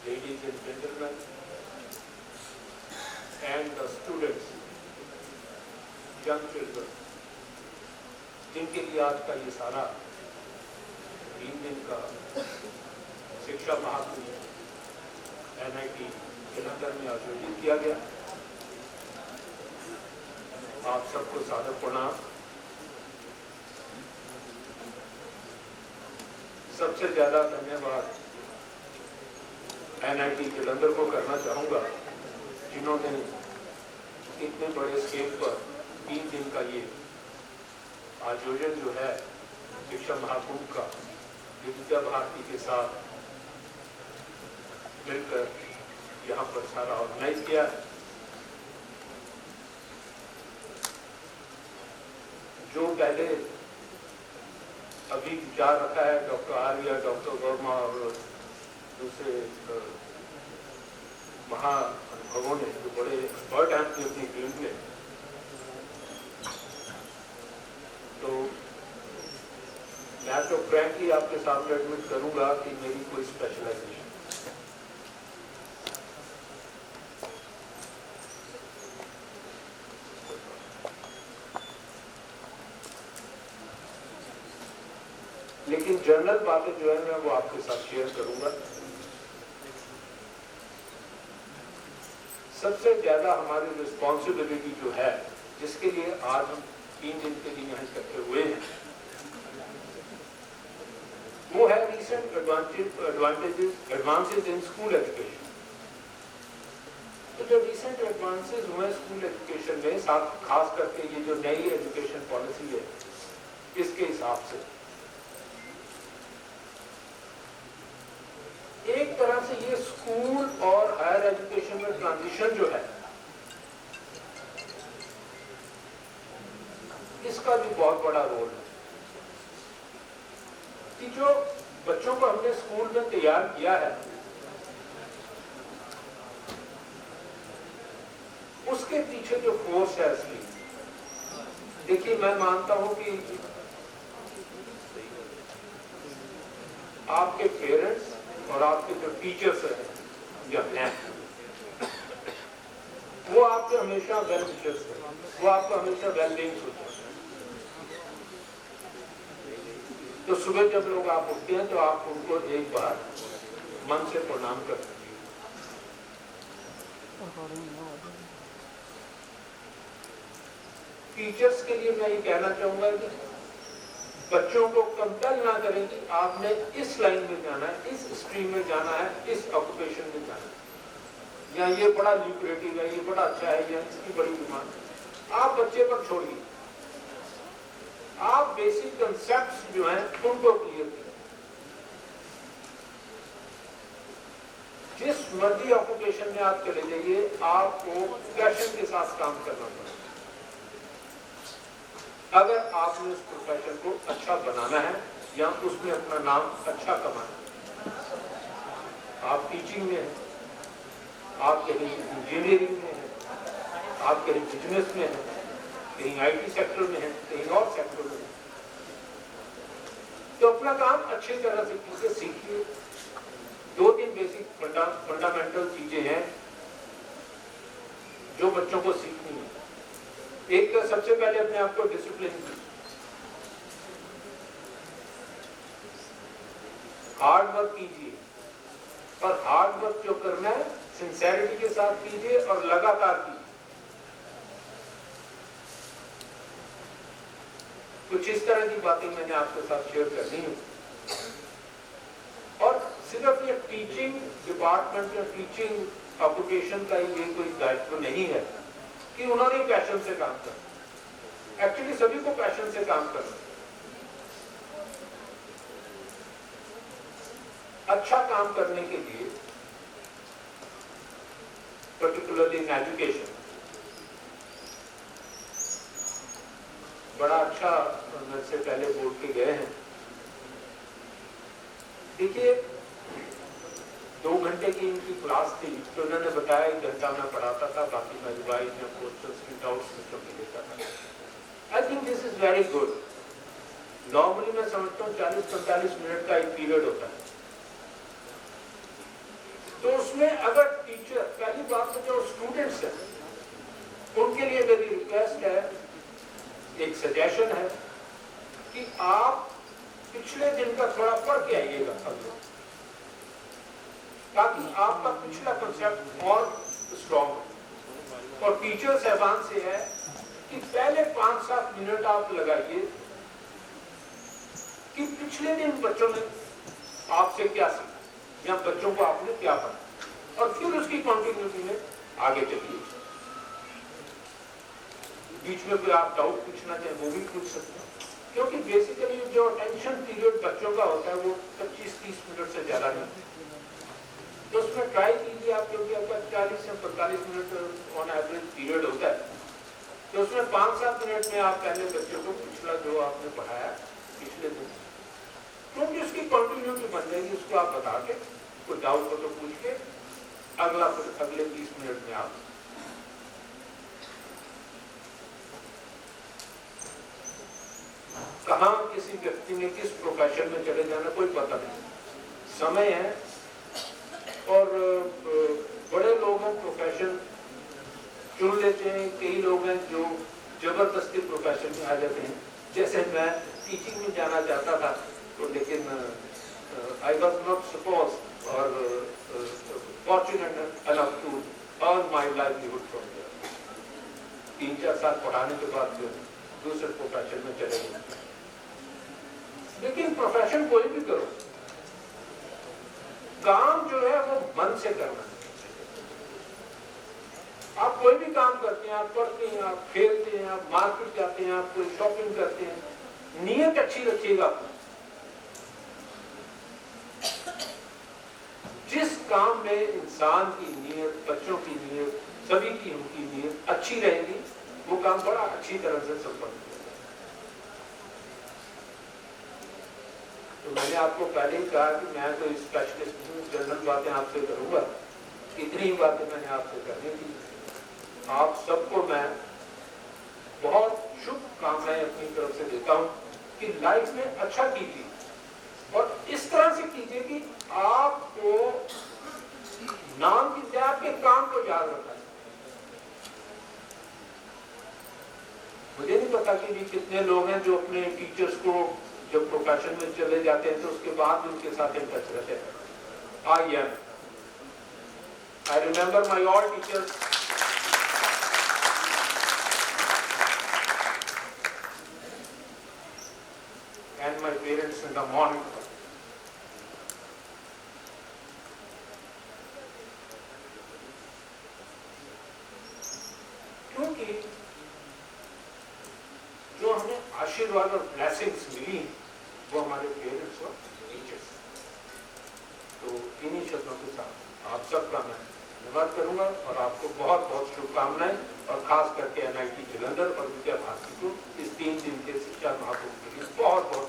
ladies and gentlemen, and the students, young children, जिनके लिए आज का ये सारा 3 दिन का शिक्षा महाकुंभ NIT जलंधर में आयोजित किया गया। आप सबको सादर प्रणाम। सबसे ज्यादा धन्यवाद NIT जलंधर को करना चाहूंगा, जिन्होंने इतने बड़े स्केल पर 3 दिन का ये आयोजन जो है शिक्षा महाकुंभ का, विद्या भारती के साथ मिलकर यहाँ पर सारा ऑर्गेनाइज किया है। जो पहले अभी विचार रखा है डॉक्टर आर्या, डॉक्टर वर्मा और दूसरे महाअनुभवों ने, जो बड़े एक्सपर्ट हैं अपनी फील्ड में, तो मैं तो फ्रैंकली आपके सामने एडमिट करूंगा कि मेरी कोई स्पेशलाइजेशन लेकिन जनरल बातें जो है मैं वो आपके साथ शेयर करूंगा। सबसे ज्यादा हमारी रिस्पॉन्सिबिलिटी जो है, जिसके लिए आज हम 3 दिन के लिए यहाँ इकट्ठे हुए हैं, वो है recent advances in school education. तो जो रीसेंट एडवांसेस हुए स्कूल एजुकेशन में, साथ खास करके ये जो नई एजुकेशन पॉलिसी है, इसके हिसाब से एक तरह से ये स्कूल और हायर एजुकेशन में ट्रांजिशन जो है, इसका भी बहुत बड़ा रोल है कि जो बच्चों को हमने स्कूल में तैयार किया है, उसके पीछे जो फोर्स है असली, देखिए मैं मानता हूं कि आपके पेरेंट्स और आपके जो टीचर्स हैं वो आपके हमेशा वेल विशर्स हैं, वो आपको हमेशा वेल बीइंग सोचते हैं। तो सुबह जब लोग आप उठते हैं तो आप उनको एक बार मन से प्रणाम करते हैं। टीचर्स के लिए मैं ये कहना चाहूंगा कि बच्चों को कंपेल ना करें कि आपने इस लाइन में जाना है, इस स्ट्रीम में जाना है, इस ऑक्यूपेशन में जाना है, या ये बड़ा ल्यूक्रेटिव है, ये बड़ा अच्छा है, या इसकी बड़ी डिमांड है। आप बच्चे पर छोड़िए, आप बेसिक कंसेप्ट्स जो हैं उनको क्लियर करें। जिस मर्जी ऑक्यूपेशन में आप चले जाइए, आपको पैशन के साथ काम करना पड़ेगा। अगर आपने उस प्रोफेशन को अच्छा बनाना है या उसमें अपना नाम अच्छा कमाना है, आप टीचिंग में हैं, आप कहीं इंजीनियरिंग में हैं, आप कहीं बिजनेस में हैं, कहीं IT सेक्टर में हैं, कहीं और सेक्टर में हैं, तो अपना काम अच्छी तरह से सीखिए। 2-3 बेसिक फंडामेंटल चीजें हैं जो बच्चों को सीखनी है। एक तो सबसे पहले अपने आप को डिसिप्लिन, हार्ड वर्क कीजिए, और हार्ड वर्क जो करना है सिंसेरिटी के साथ कीजिए और लगातार कीजिए। कुछ इस तरह की बातें मैंने आपके साथ शेयर करनी है। और सिर्फ ये टीचिंग डिपार्टमेंट या टीचिंग ऑक्यूपेशन का ये कोई दायित्व नहीं है कि उन्होंने पैशन से काम करना। एक्चुअली सभी को पैशन से काम करना। अच्छा काम करने के लिए, पर्टिकुलरली इन एजुकेशन, बड़ा अच्छा मेरे से पहले बोल के गए हैं। देखिए 2 घंटे की इनकी क्लास थी, तो उन्होंने बताया 1 घंटा मैं पढ़ाता था, बाकी मैं रिवाइज या क्वेश्चंस की डाउट्स बच्चों के लेता था। I think this is very good. Normally मैं समझता हूँ 40-45 मिनट का एक पीरियड होता है, तो उसमें अगर टीचर, पहली बात तो जो स्टूडेंट्स हैं उनके लिए मेरी रिक्वेस्ट है, एक सजेशन है कि आप पिछले दिन का थोड़ा पढ़ के आइएगा ताकि आपका पिछला कंसेप्ट और स्ट्रॉन्ग हो। और टीचर साहबान से है कि पहले 5-7 मिनट आप लगाइए कि पिछले दिन बच्चों ने आपसे क्या सीखा या बच्चों को आपने क्या पढ़ा, और फिर उसकी कंटिन्यूटी में आगे चलिए। बीच में कोई आप डाउट पूछना चाहें वो भी पूछ सकते हैं, क्योंकि बेसिकली जो अटेंशन पीरियड बच्चों का होता है वो 25-30 मिनट से ज्यादा नहीं, तो उसमें ट्राई कीजिए आप, क्योंकि आपका 40 से 45 मिनट ऑन एवरेज पीरियड होता है, तो उसमें 5-7 मिनट में आप पहले बच्चों को पिछला जो आपने पढ़ाया पिछले दिन, क्योंकि उसकी कंटिन्यूटी बन जाएगी, उसको आप बता के कोई डाउट हो तो पूछ के अगला फिर अगले 20 मिनट में आप कहाँ किसी व्यक्ति ने किस प्रोफेशन में चले जाना कोई पता नहीं, समय है। और बड़े लोग हैं प्रोफेशन चुन लेते हैं, कई लोग हैं जो जबरदस्ती प्रोफेशन में आ जाते हैं। जैसे मैं टीचिंग में जाना चाहता था तो, लेकिन आई वॉज नॉट सपोज और fortunate enough to earn my livelihood from there. 3-4 साल पढ़ाने के बाद फिर दूसरे प्रोफेशन में चले गए। लेकिन प्रोफेशन कोई भी करो, काम जो है वो मन से करना। आप कोई भी काम करते हैं, आप पढ़ते हैं, आप खेलते हैं, आप मार्केट जाते हैं, आप कोई शॉपिंग करते हैं, नीयत अच्छी रखिएगा। जिस काम में इंसान की नीयत, बच्चों की नीयत, सभी की उनकी नीयत अच्छी रहेगी, वो काम बड़ा अच्छी तरह से संपन्न होगा। तो मैंने आपको पहले ही कहा कि मैं तो स्पेशलिस्ट हूँ, जनरल बातें आपसे करूंगा, इतनी ही बातें मैंने आपसे करनी थी। आप सबको मैं बहुत शुभकामनाएं अपनी तरफ से देता हूँ कि लाइफ में अच्छा कीजिए, और इस तरह से कीजिए कि आपको नाम की आपके काम को याद रखा है। मुझे नहीं पता कि भी कितने लोग हैं जो अपने टीचर्स को जब प्रोफेशन में चले जाते हैं तो उसके बाद उनके साथ इन टच रहते हैं। I remember my all teachers. And my parents in the morning. क्योंकि जो हमें आशीर्वाद और ब्लेसिंग्स मिली वो हमारे पेरेंट्स और टीचर्स। तो इन्हीं शब्दों के साथ आप सबका मैं धन्यवाद करूंगा और आपको बहुत बहुत शुभकामनाएं, और खास करके NIT जलंधर और विद्या भारती को इस 3 दिन के शिक्षा महाकुंभ के लिए बहुत बहुत